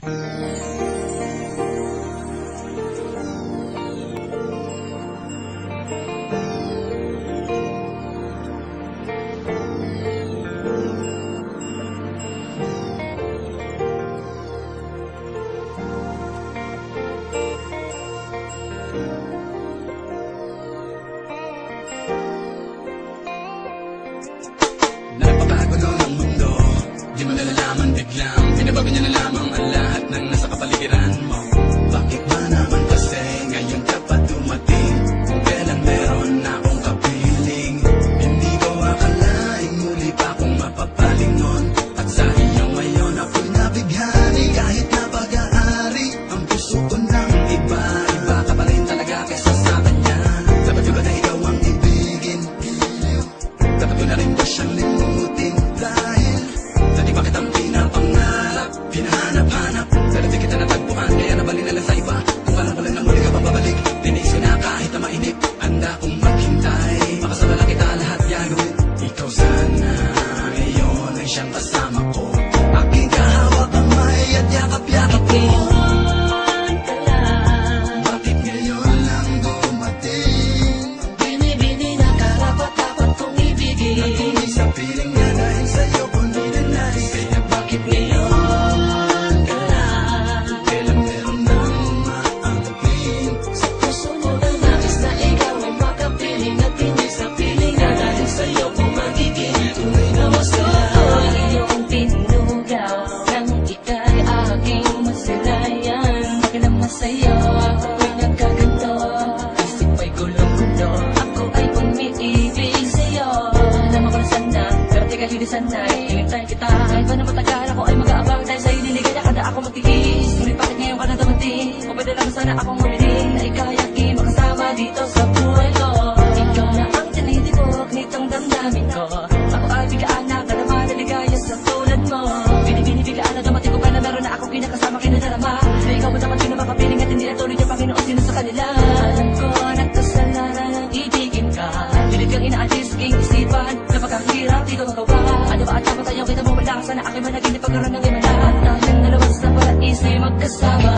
Napapagulo ng mundo, di mo nalalaman biglang pinabago niya na lamang ang lahat ng nasa kapaligiran mo. Bakit ba naman kasi ngayon ka pa dumating? Kung kailan meron na akong kapiling, hindi ko akalaing muli pa akong mapapalingon. At sa iyo ngayon ako'y nabighani. Kahit na pag-aari ang puso ko ng iba, iba ka pa rin talaga kesa sa kanya. Dapat ko ba na ikaw ang ibigin? Dapat ko na rin ba siyang limutin? Dahil dati bakit ang pinapangarap, pinahanap-hanap, pero di kita natagpuan, kaya nabalik na lang sa iba. Kung alam ko lang na muli ka pang babalik, tinis ko na kahit na mainip, handa kong maghintay. Makasama lang kita lahat gagawin. Ikaw sana ngayon ay siyang kasama ko, aking kahawak ang may at yakap-yakap ko. Bakit ngayon lang dumating? Binibini na karapat-dapat kong ibigin. Natunay sa piling niya dahil sa'yo ko ninanais. Kaya bakit ngayon ka lang? Kailan meron nang umaangkin? Sa puso mo ang nais na ikaw ay makapiling. At hindi sa piling na dahil sa'yo kung magiging tunay na masaya. Iyong tinugaw nang ika'y aking masilayan. Bakit naman sa'yo ako'y nagkaganto? Isip ay gulong-gulo, ako ay umiibig sa'yo. Alam ako na sana, pero di ka hindi sanay. Hinintay kita, kahit ba na matagal ako ay mag-aabang. Dahil sa'yo niligaya kada ako magtiis. Ngunit bakit ngayon ka na dumating? O pwede lang sana akong humiling na ika'y aking makasama dito sa buhay ko. Ikaw na ang tinitibok nitong damdamin ko. Ako ay biglaan na ka naman naligaya sa tulad mo. Binibiglaan na dumating ko pa na meron na akong kinakasama kinadarama. Na ikaw mo dapat sino makapiling at hindi na tuloy niya Panginoon sino sa kanila. Alam ko na kasalanan ang ibigin ka. Pilit kang inaalis king isipan na pagkakahirap di ko magawa. Ano ba at dapat ayaw kita mo wala sana aking managinip pagkaroon ng imala. At tayong dalawa sa paraiso ay magkasama.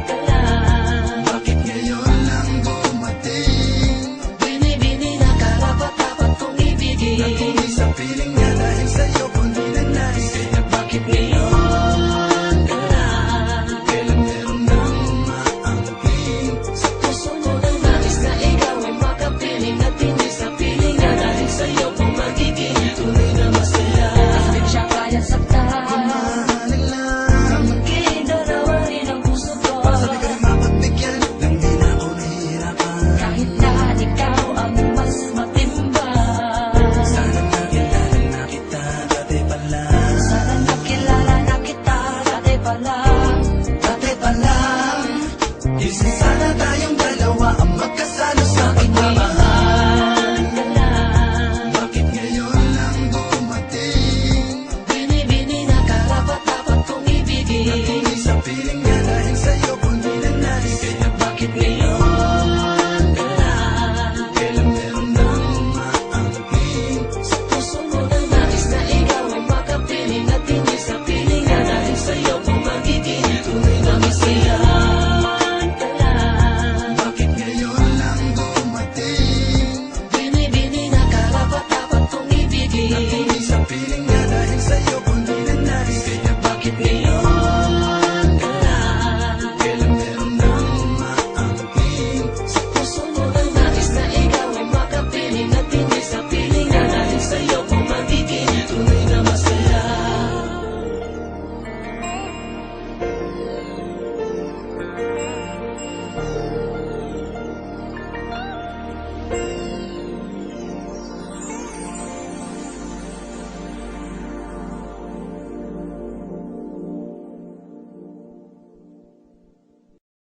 Ka lang. Bakit ngayon lang dumating? Binibini na karapat-dapat kong ibigin. Natunay sa piling niya dahil sa'yo ko ninanais. Kaya bakit ngayon ka lang? Kailan meron nang umaangkin? Sa puso mo ang nais na ikaw ay makapiling. At hindi sa piling na dahil sa'yo kung magiging tunay na masaya. Kahit siya kaya saktan, Mahalin lang. magiging dalawa rin ang puso ko. Para sabi ka rin mapagbigyan nang di na ako nahihirapan. Kahit na ikaw ang mas matibay. Sana nakilala na kita dati pa lang. Sana nakilala na kita dati pa lang. Dati pa lang. Isa sana tayong dalawa.